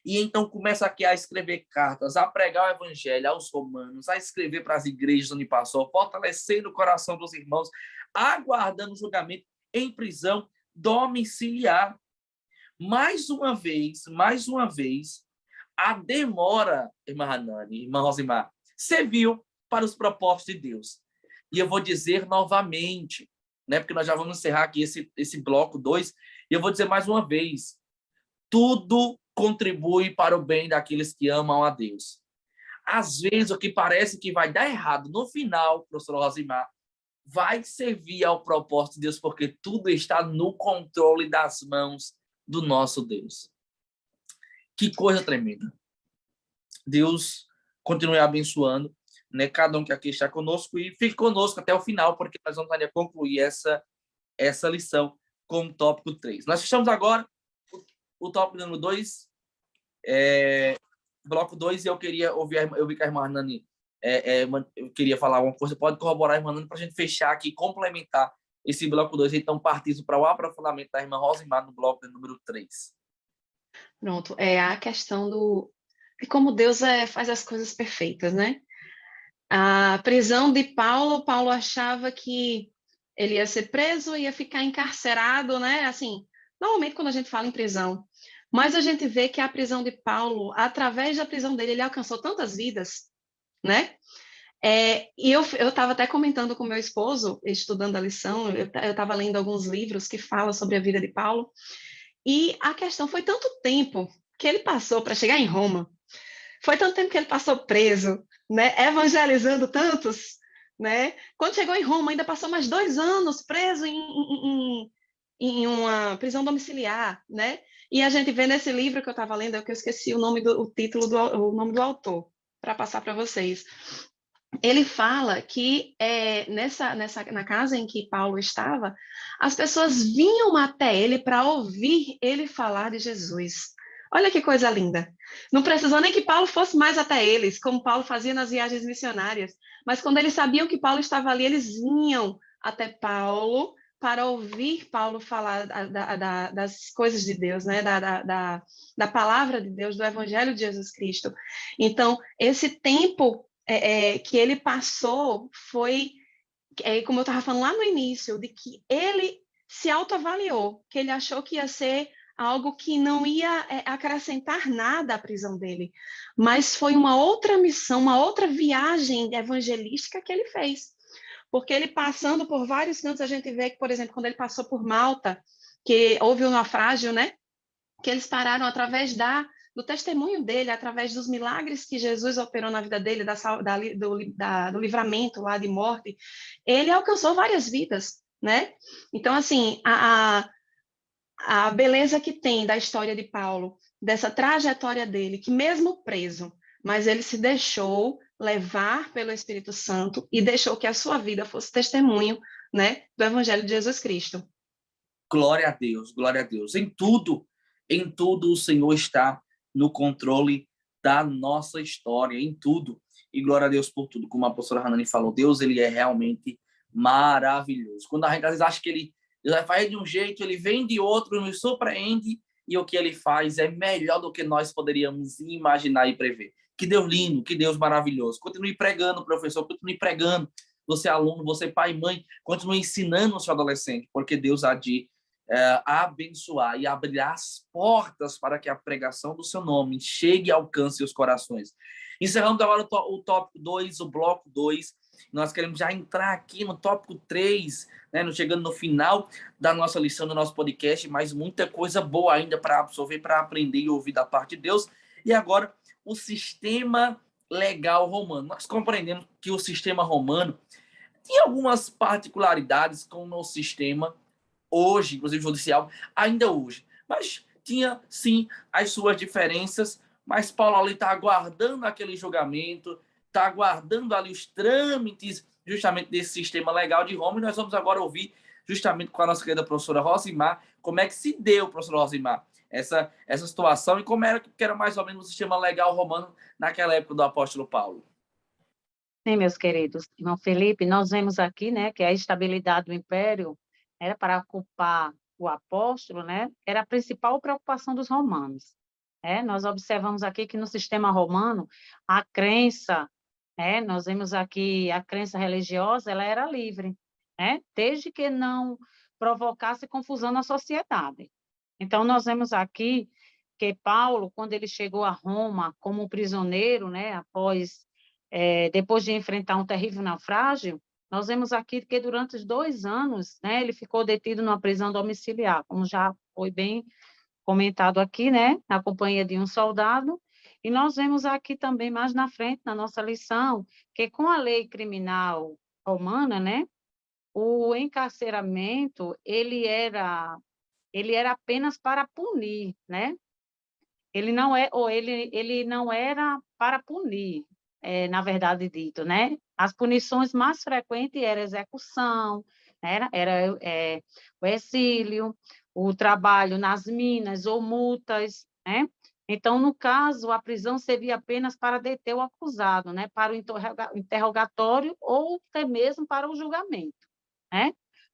e então começa aqui a escrever cartas, a pregar o evangelho aos romanos, a escrever para as igrejas onde passou, fortalecendo o coração dos irmãos, aguardando o julgamento em prisão domiciliar. Mais uma vez, a demora, irmã Hanani, irmã Rosimar, serviu para os propósitos de Deus. E eu vou dizer novamente, né, porque nós já vamos encerrar aqui esse bloco 2, e eu vou dizer mais uma vez, tudo contribui para o bem daqueles que amam a Deus. Às vezes, o que parece que vai dar errado no final, professor Rosimar, vai servir ao propósito de Deus, porque tudo está no controle das mãos do nosso Deus. Que coisa tremenda. Deus continue abençoando, né, cada um que aqui está conosco e fique conosco até o final, porque nós vamos concluir essa lição com o tópico 3. Nós fechamos agora o tópico número 2, bloco 2, e eu queria ouvir, eu vi que a irmã Nani eu queria falar uma coisa, pode corroborar, irmã Nani, para a gente fechar aqui, complementar esse bloco 2, então partimos para o aprofundamento da irmã Rosimar no bloco número 3. Pronto, é a questão de como Deus faz as coisas perfeitas, né? A prisão de Paulo achava que ele ia ser preso, ia ficar encarcerado, né? Assim, normalmente quando a gente fala em prisão, mas a gente vê que a prisão de Paulo, através da prisão dele, ele alcançou tantas vidas, né? E eu estava até comentando com meu esposo, estudando a lição, eu estava lendo alguns livros que falam sobre a vida de Paulo, e a questão foi tanto tempo que ele passou para chegar em Roma, foi tanto tempo que ele passou preso, né, evangelizando tantos, né? Quando chegou em Roma, ainda passou mais 2 anos preso em uma prisão domiciliar, né? E a gente vê nesse livro que eu estava lendo, que eu esqueci o nome o nome do autor, para passar para vocês. Ele fala que na casa em que Paulo estava, as pessoas vinham até ele para ouvir ele falar de Jesus. Olha que coisa linda. Não precisou nem que Paulo fosse mais até eles, como Paulo fazia nas viagens missionárias. Mas quando eles sabiam que Paulo estava ali, eles vinham até Paulo para ouvir Paulo falar das coisas de Deus, né? da palavra de Deus, do Evangelho de Jesus Cristo. Então, esse tempo que ele passou foi, como eu estava falando lá no início, de que ele se autoavaliou, que ele achou que ia ser algo que não ia acrescentar nada à prisão dele, mas foi uma outra missão, uma outra viagem evangelística que ele fez. Porque ele passando por vários cantos, a gente vê que, por exemplo, quando ele passou por Malta, que houve um naufrágio, né? Que eles pararam através do testemunho dele, através dos milagres que Jesus operou na vida dele, do livramento lá de morte, ele alcançou várias vidas, né? Então, assim, a beleza que tem da história de Paulo, dessa trajetória dele, que mesmo preso, mas ele se deixou levar pelo Espírito Santo e deixou que a sua vida fosse testemunho, né, do Evangelho de Jesus Cristo. Glória a Deus, glória a Deus. Em tudo o Senhor está no controle da nossa história, em tudo. E glória a Deus por tudo. Como a professora Hanani falou, Deus, ele é realmente maravilhoso. Quando a gente às vezes acha que ele vai fazer de um jeito, ele vem de outro, nos surpreende, e o que ele faz é melhor do que nós poderíamos imaginar e prever. Que Deus lindo, que Deus maravilhoso. Continue pregando, professor, continue pregando. Você é aluno, você é pai e mãe, continue ensinando o seu adolescente, porque Deus há de abençoar e abrir as portas para que a pregação do seu nome chegue e alcance os corações. Encerramos agora o tópico 2, o bloco 2. Nós queremos já entrar aqui no tópico 3, né, chegando no final da nossa lição, do nosso podcast, mas muita coisa boa ainda para absorver, para aprender e ouvir da parte de Deus. E agora, o sistema legal romano. Nós compreendemos que o sistema romano tinha algumas particularidades com o nosso sistema hoje, inclusive judicial, ainda hoje. Mas tinha, sim, as suas diferenças, mas Paulo ali está aguardando aquele julgamento, está aguardando ali os trâmites justamente desse sistema legal de Roma, e nós vamos agora ouvir justamente com a nossa querida professora Rosimar, como é que se deu, professora Rosimar, essa situação e como era que era mais ou menos o sistema legal romano naquela época do apóstolo Paulo. Sim, meus queridos. Irmão Felipe, nós vemos aqui, né, que a estabilidade do império era para ocupar o apóstolo, né, era a principal preocupação dos romanos. Nós observamos aqui que no sistema romano, a crença, nós vemos aqui a crença religiosa, ela era livre, desde que não provocasse confusão na sociedade. Então, nós vemos aqui que Paulo, quando ele chegou a Roma como prisioneiro, depois de enfrentar um terrível naufrágio, nós vemos aqui que durante os 2 anos, ele ficou detido numa prisão domiciliar, como já foi bem comentado aqui, na companhia de um soldado. E nós vemos aqui também, mais na frente, na nossa lição, que com a lei criminal romana, o encarceramento, ele era apenas para punir, Ele não era para punir, na verdade dito, As punições mais frequentes eram execução, era o exílio, o trabalho nas minas ou multas, Então, no caso, a prisão servia apenas para deter o acusado, para o interrogatório ou até mesmo para o julgamento,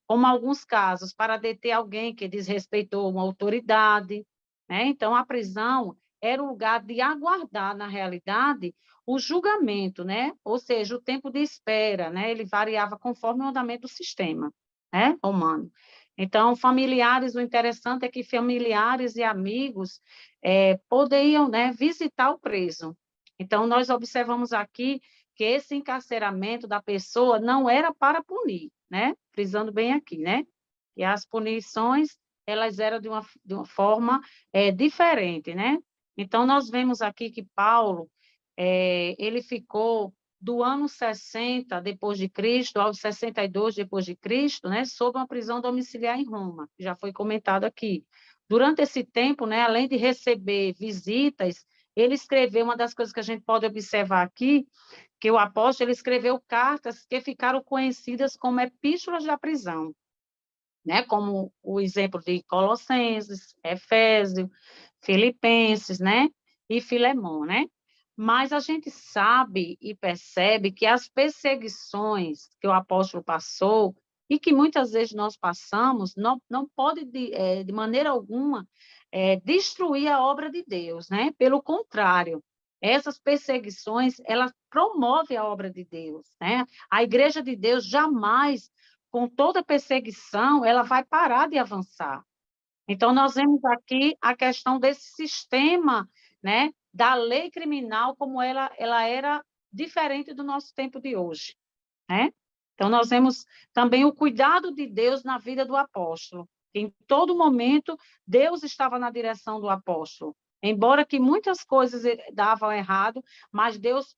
Como alguns casos, para deter alguém que desrespeitou uma autoridade, Então, a prisão era o lugar de aguardar, na realidade, o julgamento, Ou seja, o tempo de espera, Ele variava conforme o andamento do sistema, romano. Então, familiares, o interessante é que familiares e amigos poderiam, visitar o preso. Então, nós observamos aqui que esse encarceramento da pessoa não era para punir, frisando bem aqui, E as punições, elas eram de uma forma diferente, Então, nós vemos aqui que Paulo, ele ficou do ano 60 depois de Cristo ao 62 depois de Cristo, sob uma prisão domiciliar em Roma, já foi comentado aqui. Durante esse tempo, além de receber visitas, ele escreveu, uma das coisas que a gente pode observar aqui, que o apóstolo ele escreveu cartas que ficaram conhecidas como epístolas da prisão, como o exemplo de Colossenses, Efésios, Filipenses, e Filemão, Mas a gente sabe e percebe que as perseguições que o apóstolo passou e que muitas vezes nós passamos, não pode, de maneira alguma, destruir a obra de Deus, Pelo contrário, essas perseguições, elas promovem a obra de Deus, A igreja de Deus jamais, com toda perseguição, ela vai parar de avançar. Então, nós vemos aqui a questão desse sistema, da lei criminal, como ela era diferente do nosso tempo de hoje, Então, nós vemos também o cuidado de Deus na vida do apóstolo. Em todo momento, Deus estava na direção do apóstolo. Embora que muitas coisas davam errado, mas Deus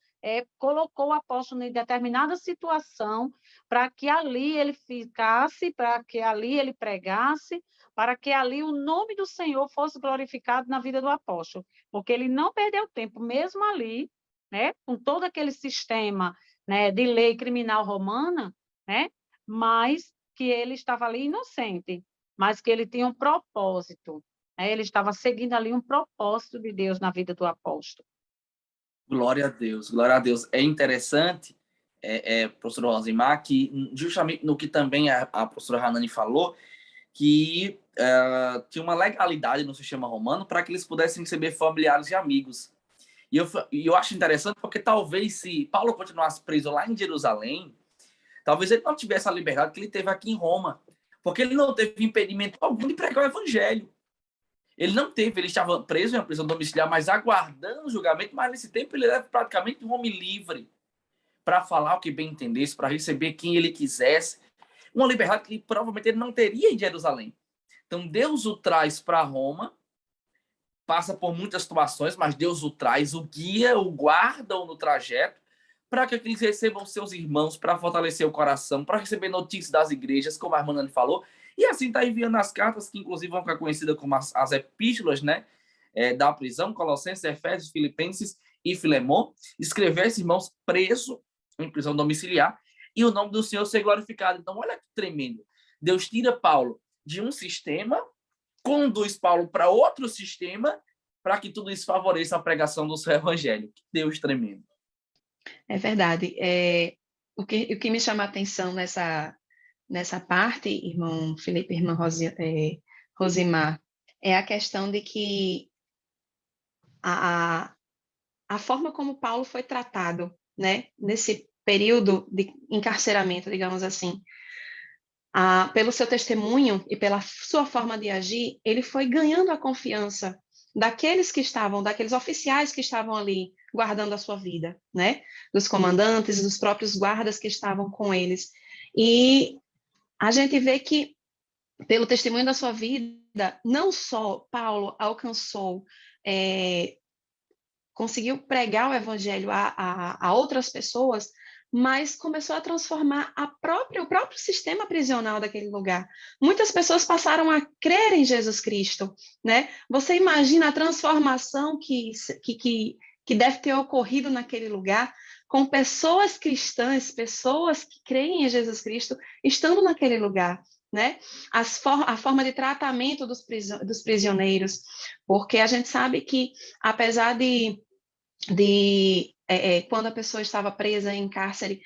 colocou o apóstolo em determinada situação para que ali ele ficasse, para que ali ele pregasse, para que ali o nome do Senhor fosse glorificado na vida do apóstolo, porque ele não perdeu tempo, mesmo ali, com todo aquele sistema, de lei criminal romana, mas que ele estava ali inocente, mas que ele tinha um propósito, ele estava seguindo ali um propósito de Deus na vida do apóstolo. Glória a Deus, glória a Deus. É interessante, professora Rosimar, que justamente no que também a professora Hanani falou, que tinha uma legalidade no sistema romano para que eles pudessem receber familiares e amigos. E eu acho interessante porque talvez se Paulo continuasse preso lá em Jerusalém, talvez ele não tivesse a liberdade que ele teve aqui em Roma, porque ele não teve impedimento algum de pregar o evangelho. Ele não teve, ele estava preso em uma prisão domiciliar, mas aguardando o julgamento, mas nesse tempo ele era praticamente um homem livre para falar o que bem entendesse, para receber quem ele quisesse. Uma liberdade que provavelmente ele não teria em Jerusalém. Então Deus o traz para Roma, passa por muitas situações, mas Deus o traz, o guia, o guarda no trajeto, para que eles recebam seus irmãos, para fortalecer o coração, para receber notícias das igrejas, como a irmã Nani falou, e assim está enviando as cartas, que inclusive vão ficar conhecidas como as epístolas, né, da prisão, Colossenses, Efésios, Filipenses e Filemon, escrever esses irmãos presos em prisão domiciliar, e o nome do Senhor ser glorificado. Então, olha que tremendo. Deus tira Paulo de um sistema, conduz Paulo para outro sistema, para que tudo isso favoreça a pregação do seu evangelho. Que Deus tremendo. É verdade. O que me chama a atenção nessa parte, irmão Felipe, irmã Rosimar, é a questão de que a forma como Paulo foi tratado, né, nesse período de encarceramento, digamos assim, pelo seu testemunho e pela sua forma de agir, ele foi ganhando a confiança daqueles oficiais que estavam ali guardando a sua vida, né? Dos comandantes, dos próprios guardas que estavam com eles. E a gente vê que, pelo testemunho da sua vida, não só Paulo alcançou, conseguiu pregar o evangelho a outras pessoas, mas começou a transformar o próprio sistema prisional daquele lugar. Muitas pessoas passaram a crer em Jesus Cristo, né? Você imagina a transformação que deve ter ocorrido naquele lugar, com pessoas cristãs, pessoas que creem em Jesus Cristo, estando naquele lugar, né? A forma de tratamento dos prisioneiros, porque a gente sabe que, apesar de quando a pessoa estava presa em cárcere,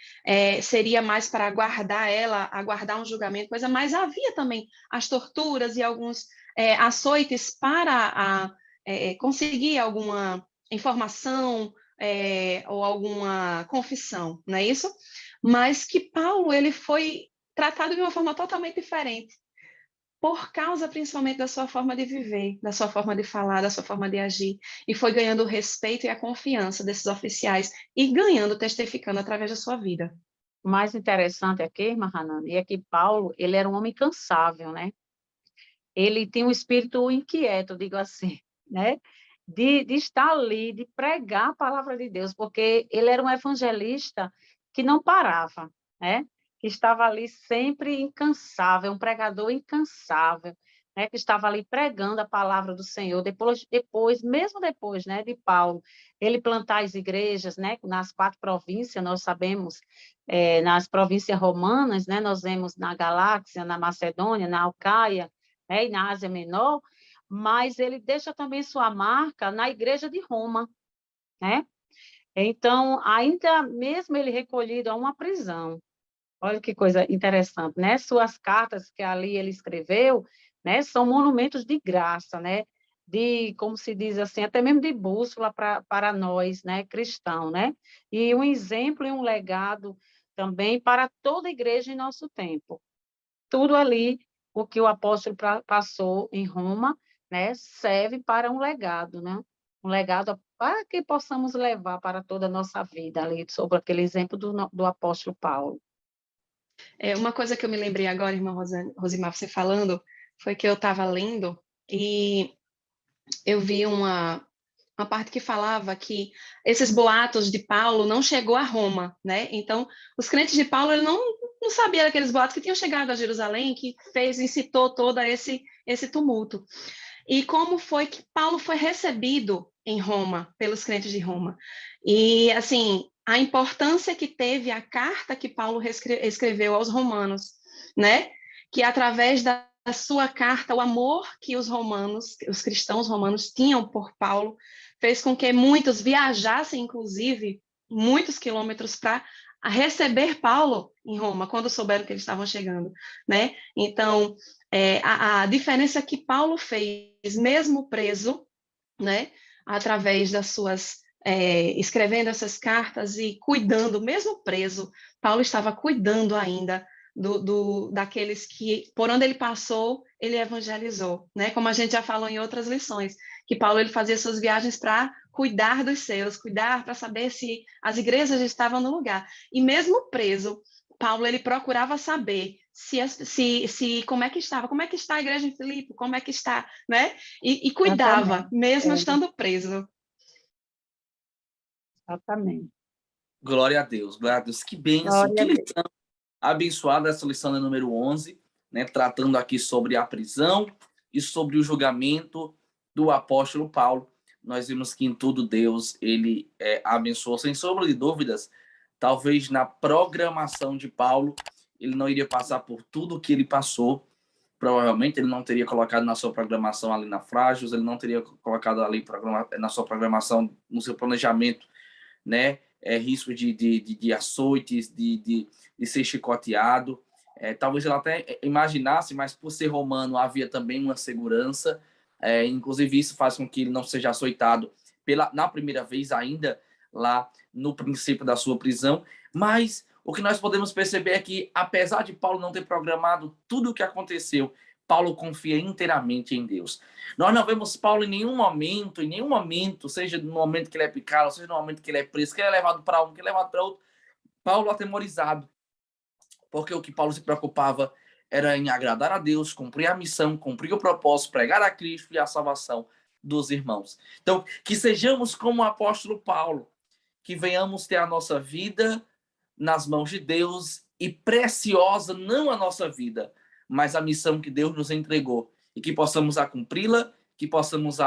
seria mais para aguardar um julgamento, coisa, mas havia também as torturas e alguns açoites para conseguir alguma informação ou alguma confissão, não é isso? Mas que Paulo ele foi tratado de uma forma totalmente diferente, por causa principalmente da sua forma de viver, da sua forma de falar, da sua forma de agir, e foi ganhando o respeito e a confiança desses oficiais e ganhando, testificando através da sua vida. O mais interessante aqui, irmã Hanani, é que Paulo, ele era um homem incansável, né? Ele tem um espírito inquieto, digo assim, né? De estar ali, de pregar a palavra de Deus, porque ele era um evangelista que não parava, né? Que estava ali sempre incansável, um pregador incansável, né? Que estava ali pregando a palavra do Senhor. Mesmo depois, né, de Paulo, ele plantar as igrejas, né? Nas 4 províncias, nós sabemos, nas províncias romanas, né? Nós vemos na Galáxia, na Macedônia, na Alcaia, né, e na Ásia Menor, mas ele deixa também sua marca na igreja de Roma, né? Então, ainda mesmo ele recolhido a uma prisão, olha que coisa interessante, né? Suas cartas que ali ele escreveu, né, são monumentos de graça, né? De, como se diz assim, até mesmo de bússola para nós, né, cristãos, né? E um exemplo e um legado também para toda a igreja em nosso tempo. Tudo ali, o que o apóstolo passou em Roma, né, serve para um legado, né? Um legado para que possamos levar para toda a nossa vida ali, sobre aquele exemplo do apóstolo Paulo. Uma coisa que eu me lembrei agora, irmã Rosimar, você falando, foi que eu estava lendo e eu vi uma parte que falava que esses boatos de Paulo não chegou a Roma, né? Então, os crentes de Paulo ele não sabiam daqueles boatos que tinham chegado a Jerusalém, que incitou todo esse tumulto. E como foi que Paulo foi recebido em Roma, pelos crentes de Roma. E, assim, a importância que teve a carta que Paulo escreveu aos romanos, né? Que através da sua carta, o amor que os cristãos romanos tinham por Paulo, fez com que muitos viajassem, inclusive, muitos quilômetros para receber Paulo em Roma, quando souberam que eles estavam chegando, né? Então, a diferença que Paulo fez, mesmo preso, né? Através das suas escrevendo essas cartas e cuidando, mesmo preso, Paulo estava cuidando ainda daqueles que, por onde ele passou, ele evangelizou, né? Como a gente já falou em outras lições, que Paulo ele fazia suas viagens para cuidar dos seus, cuidar para saber se as igrejas estavam no lugar. E mesmo preso, Paulo ele procurava saber se como é que estava, como é que está a igreja em Filipe, como é que está, né? E cuidava, Exatamente. mesmo estando preso. Exatamente. Glória a Deus, glória a Deus. Que bênção, Glória que a Deus. lição abençoada essa lição é número 11, né, tratando aqui sobre a prisão e sobre o julgamento do apóstolo Paulo. Nós vimos que em tudo Deus ele abençoou, sem sombra de dúvidas. Talvez na programação de Paulo ele não iria passar por tudo que ele passou. Provavelmente ele não teria colocado na sua programação ali na Frágios, ele não teria colocado ali na sua programação, no seu planejamento, né? Risco de açoites, de ser chicoteado. Talvez ela até imaginasse, mas por ser romano havia também uma segurança. Inclusive isso faz com que ele não seja açoitado na primeira vez ainda, lá no princípio da sua prisão. Mas o que nós podemos perceber é que, apesar de Paulo não ter programado tudo o que aconteceu, Paulo confia inteiramente em Deus. Nós não vemos Paulo em nenhum momento, seja no momento que ele é picado, seja no momento que ele é preso, que ele é levado para um, que ele é levado para outro, Paulo atemorizado. Porque o que Paulo se preocupava era em agradar a Deus, cumprir a missão, cumprir o propósito, pregar a Cristo e a salvação dos irmãos. Então, que sejamos como o apóstolo Paulo, que venhamos ter a nossa vida nas mãos de Deus e preciosa não a nossa vida, mas a missão que Deus nos entregou e que possamos a cumpri-la, que possamos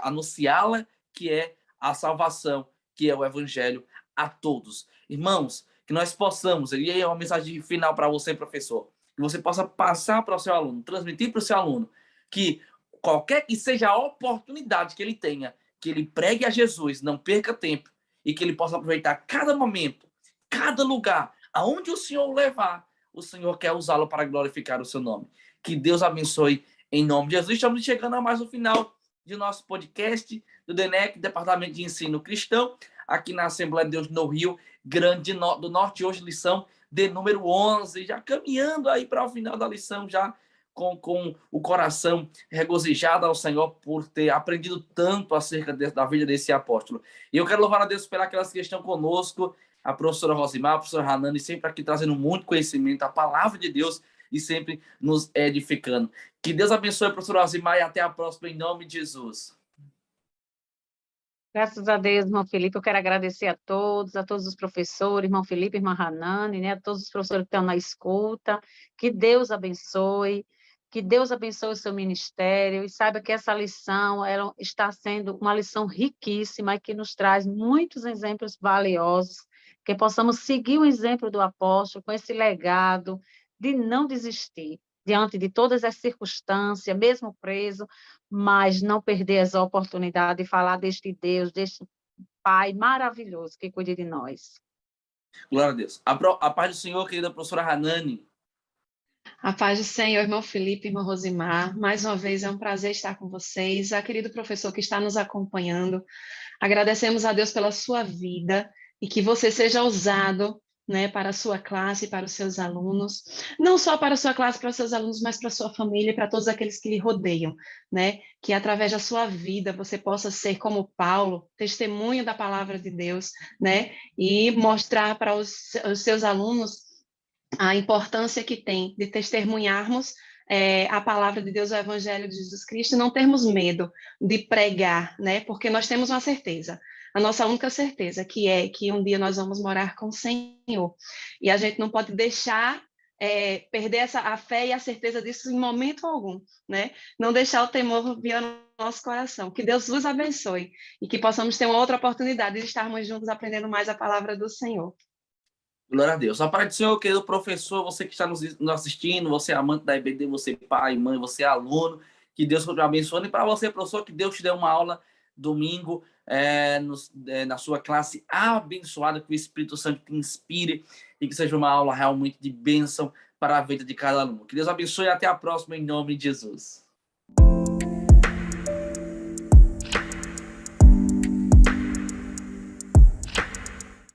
anunciá-la, que é a salvação, que é o evangelho a todos. Irmãos, que nós possamos, e aí é uma mensagem final para você, professor, que você possa passar para o seu aluno, transmitir para o seu aluno, que qualquer que seja a oportunidade que ele tenha, que ele pregue a Jesus, não perca tempo, e que ele possa aproveitar cada momento, cada lugar, aonde o Senhor o levar, o Senhor quer usá-lo para glorificar o seu nome. Que Deus abençoe em nome de Jesus. Estamos chegando a mais um final de nosso podcast do DENEC, Departamento de Ensino Cristão, aqui na Assembleia de Deus no Rio Grande do Norte. Hoje, lição de número 11, já caminhando aí para o final da lição, já com o coração regozijado ao Senhor por ter aprendido tanto acerca da vida desse apóstolo. E eu quero louvar a Deus pelas que estão conosco, a professora Rosimar, a professora Hanani, sempre aqui trazendo muito conhecimento, a palavra de Deus e sempre nos edificando. Que Deus abençoe a professora Rosimar e até a próxima, em nome de Jesus. Graças a Deus, irmão Felipe, eu quero agradecer a todos os professores, irmão Felipe, irmã Hanani, né, a todos os professores que estão na escuta, que Deus abençoe o seu ministério, e saiba que essa lição ela está sendo uma lição riquíssima e que nos traz muitos exemplos valiosos, que possamos seguir o exemplo do apóstolo com esse legado de não desistir, diante de todas as circunstâncias, mesmo preso, mas não perder essa oportunidade de falar deste Deus, deste Pai maravilhoso que cuida de nós. Glória a Deus. A paz do Senhor, querida professora Hanani. A paz do Senhor, irmão Felipe, irmão Rosimar. Mais uma vez é um prazer estar com vocês. A querido professor que está nos acompanhando. Agradecemos a Deus pela sua vida e que você seja usado, né, para a sua classe, para os seus alunos, não só para a sua classe, para os seus alunos, mas para a sua família e para todos aqueles que lhe rodeiam, né, que através da sua vida você possa ser como Paulo, testemunho da palavra de Deus, né, e mostrar para os seus alunos a importância que tem de testemunharmos a palavra de Deus, o Evangelho de Jesus Cristo, e não termos medo de pregar, né? Porque nós temos uma certeza, a nossa única certeza, que é que um dia nós vamos morar com o Senhor. E a gente não pode deixar perder a fé e a certeza disso em momento algum, né? Não deixar o temor vir ao nosso coração. Que Deus nos abençoe e que possamos ter uma outra oportunidade de estarmos juntos aprendendo mais a palavra do Senhor. Glória a Deus. A paz do Senhor, querido professor, você que está nos assistindo, você é amante da IBD, você é pai, mãe, você é aluno, que Deus te abençoe. E para você, professor, que Deus te dê uma aula domingo na sua classe abençoada, que o Espírito Santo te inspire e que seja uma aula realmente de bênção para a vida de cada aluno. Que Deus abençoe e até a próxima, em nome de Jesus.